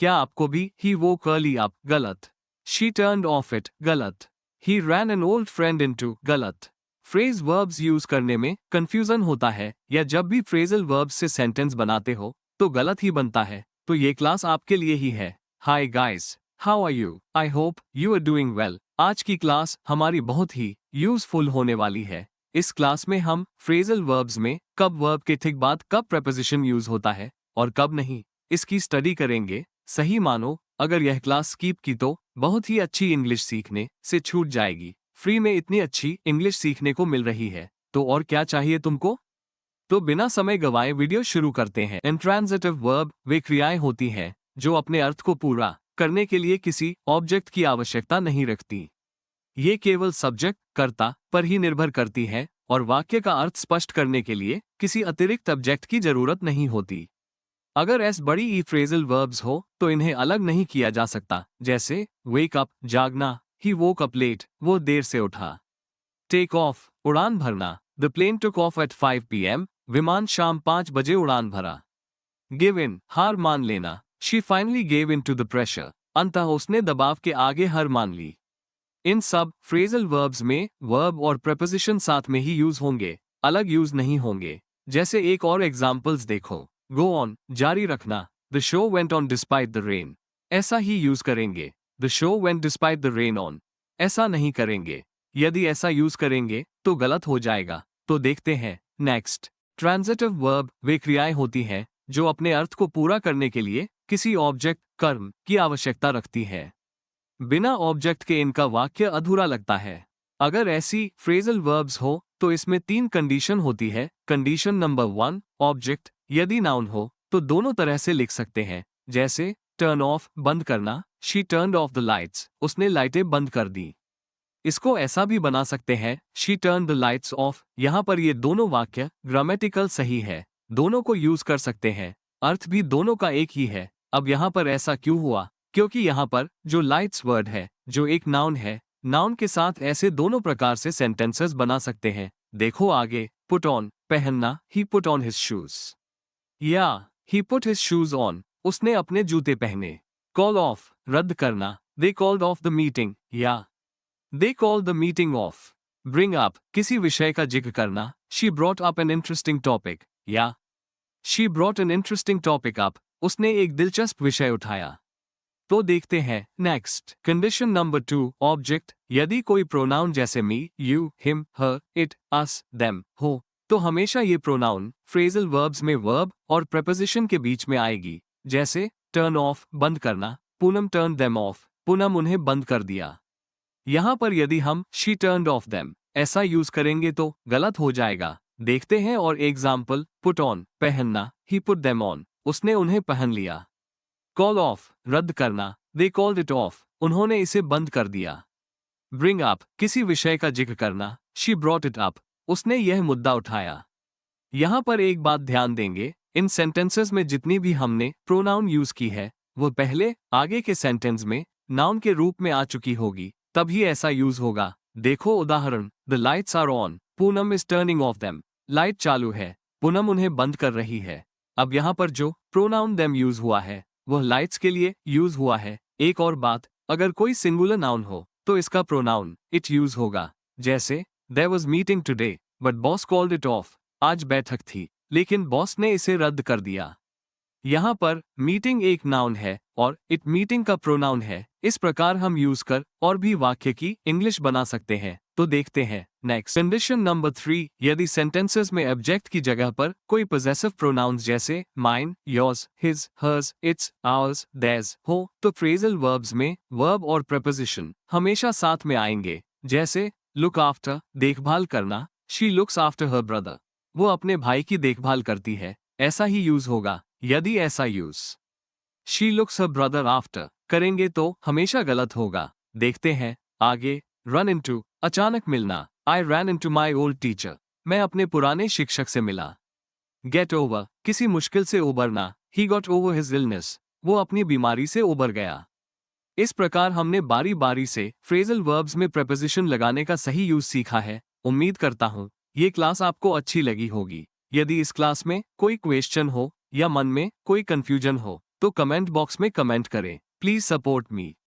क्या आपको भी he woke early up गलत। She turned off it गलत। He ran an old friend into गलत। फ्रेज वर्ब्स यूज करने में कंफ्यूजन होता है या जब भी फ्रेजल वर्ब्स से सेंटेंस बनाते हो तो गलत ही बनता है, तो ये क्लास आपके लिए ही है। Hi guys, how are you? I hope you are doing well. आज की क्लास हमारी बहुत ही यूजफुल होने वाली है। इस क्लास में हम फ्रेजल वर्ब्स में कब वर्ब के ठीक बाद कब प्रेपोजिशन यूज होता है और कब नहीं, इसकी स्टडी करेंगे। सही मानो, अगर यह क्लास स्किप की तो बहुत ही अच्छी इंग्लिश सीखने से छूट जाएगी। फ्री में इतनी अच्छी इंग्लिश सीखने को मिल रही है, तो और क्या चाहिए तुमको? तो बिना समय गवाए वीडियो शुरू करते हैं। इंट्रांजिटिव वर्ब वे क्रियाएं होती हैं जो अपने अर्थ को पूरा करने के लिए किसी ऑब्जेक्ट की आवश्यकता नहीं रखती। ये केवल सब्जेक्ट कर्ता पर ही निर्भर करती है और वाक्य का अर्थ स्पष्ट करने के लिए किसी अतिरिक्त ऑब्जेक्ट की जरूरत नहीं होती। अगर एस बड़ी ई फ्रेजल वर्ब्स हो तो इन्हें अलग नहीं किया जा सकता, जैसे वेक अप जागना, ही वोक अप लेट वो देर से उठा। टेक ऑफ उड़ान भरना, the plane took off at 5 PM विमान शाम 5 बजे उड़ान भरा। गिव इन हार मान लेना, she finally gave in to the pressure अंततः उसने दबाव के आगे हार मान ली। इन सब फ्रेजल वर्ब्स में वर्ब और प्रेपोजिशन साथ में ही यूज होंगे, अलग यूज नहीं होंगे। जैसे एक और एग्जाम्पल्स देखो। गो ऑन जारी रखना, the show went on despite the rain, ऐसा ही यूज करेंगे। The show went despite the rain on, ऐसा नहीं करेंगे। यदि ऐसा यूज करेंगे तो गलत हो जाएगा। तो देखते हैं नेक्स्ट। ट्रांजिटिव वर्ब वे क्रियाएं होती हैं जो अपने अर्थ को पूरा करने के लिए किसी ऑब्जेक्ट कर्म की आवश्यकता रखती है। बिना ऑब्जेक्ट के इनका वाक्य अधूरा लगता है। अगर ऐसी फ्रेजल वर्ब्स हो तो इसमें 3 कंडीशन होती है। कंडीशन नंबर 1, ऑब्जेक्ट यदि नाउन हो तो दोनों तरह से लिख सकते हैं, जैसे टर्न ऑफ बंद करना, she turned of the lights उसने लाइटें बंद कर दी। इसको ऐसा भी बना सकते हैं, she turn the lights off. यहाँ पर ये दोनों वाक्य ग्रामेटिकल सही है, दोनों को यूज कर सकते हैं, अर्थ भी दोनों का एक ही है। अब यहाँ पर ऐसा क्यों हुआ? क्योंकि यहाँ पर जो लाइट्स वर्ड है जो एक नाउन है, नाउन के साथ ऐसे दोनों प्रकार से सेंटेंसेस बना सकते हैं। देखो आगे, पुट ऑन पहनना, he put on his shoes, या he put his shoes on उसने अपने जूते पहने। कॉल ऑफ रद्द करना, they called off the meeting, या they called the meeting off. Bring up किसी विषय का जिक्र करना, she brought up an interesting topic, या she brought an interesting topic up उसने एक दिलचस्प विषय उठाया। तो देखते हैं नेक्स्ट। कंडीशन नंबर 2, ऑब्जेक्ट यदि कोई प्रोनाउन जैसे me, you, him, her, it, us, them हो तो हमेशा ये प्रोनाउन फ्रेजल वर्ब्स में वर्ब और प्रेपोजिशन के बीच में आएगी। जैसे टर्न ऑफ बंद करना, Poonam turn them off Poonam उन्हें बंद कर दिया। यहाँ पर यदि हम शी टर्न्ड ऑफ देम ऐसा यूज करेंगे तो गलत हो जाएगा। देखते हैं और एग्जाम्पल। पुट ऑन पहनना, ही पुट देम ऑन उसने उन्हें पहन लिया। कॉल ऑफ रद्द करना, दे कॉल्ड इट ऑफ उन्होंने इसे बंद कर दिया। ब्रिंग अप किसी विषय का जिक्र करना, शी ब्रॉट इट अप उसने यह मुद्दा उठाया। यहाँ पर एक बात ध्यान देंगे, इन सेंटेंसेस में जितनी भी हमने प्रोनाउन यूज की है वो पहले आगे के सेंटेंस में नाउन के रूप में आ चुकी होगी, तभी ऐसा यूज होगा। देखो उदाहरण, the lights are on, Poonam is turning off them light चालू है, पूनम उन्हें बंद कर रही है। अब यहाँ पर जो प्रोनाउन देम यूज हुआ है वह लाइट्स के लिए यूज हुआ है। एक और बात, अगर कोई सिंगुलर नाउन हो तो इसका प्रोनाउन इट यूज होगा। जैसे there was meeting today but boss called it off, आज बैठक थी लेकिन बॉस ने इसे रद्द कर दिया। यहाँ पर मीटिंग एक नाउन है और इट मीटिंग का प्रोनाउन है। इस प्रकार हम यूज कर और भी वाक्य की इंग्लिश बना सकते हैं। तो देखते हैं नेक्स्ट। कंडीशन नंबर 3, यदि सेंटेंसेस में ऑब्जेक्ट की जगह पर कोई पोजेसिव प्रोनाउंस जैसे mine, yours, his, hers, its, ours, theirs हो तो फ्रेजल वर्ब्स में वर्ब और प्रेपोजिशन हमेशा साथ में आएंगे। जैसे लुक आफ्टर देखभाल करना, she looks after her brother वो अपने भाई की देखभाल करती है, ऐसा ही यूज होगा। यदि ऐसा use she looks her brother after करेंगे तो हमेशा गलत होगा। देखते हैं आगे। रन इनटू अचानक मिलना, I ran into my old teacher मैं अपने पुराने शिक्षक से मिला। गेट ओवर किसी मुश्किल से उबरना, he got over his illness वो अपनी बीमारी से उबर गया। इस प्रकार हमने बारी बारी से फ्रेजल वर्ब्स में प्रेपोजिशन लगाने का सही यूज सीखा है। उम्मीद करता हूँ ये क्लास आपको अच्छी लगी होगी। यदि इस क्लास में कोई क्वेश्चन हो या मन में कोई कंफ्यूजन हो तो कमेंट बॉक्स में कमेंट करें। Please support me.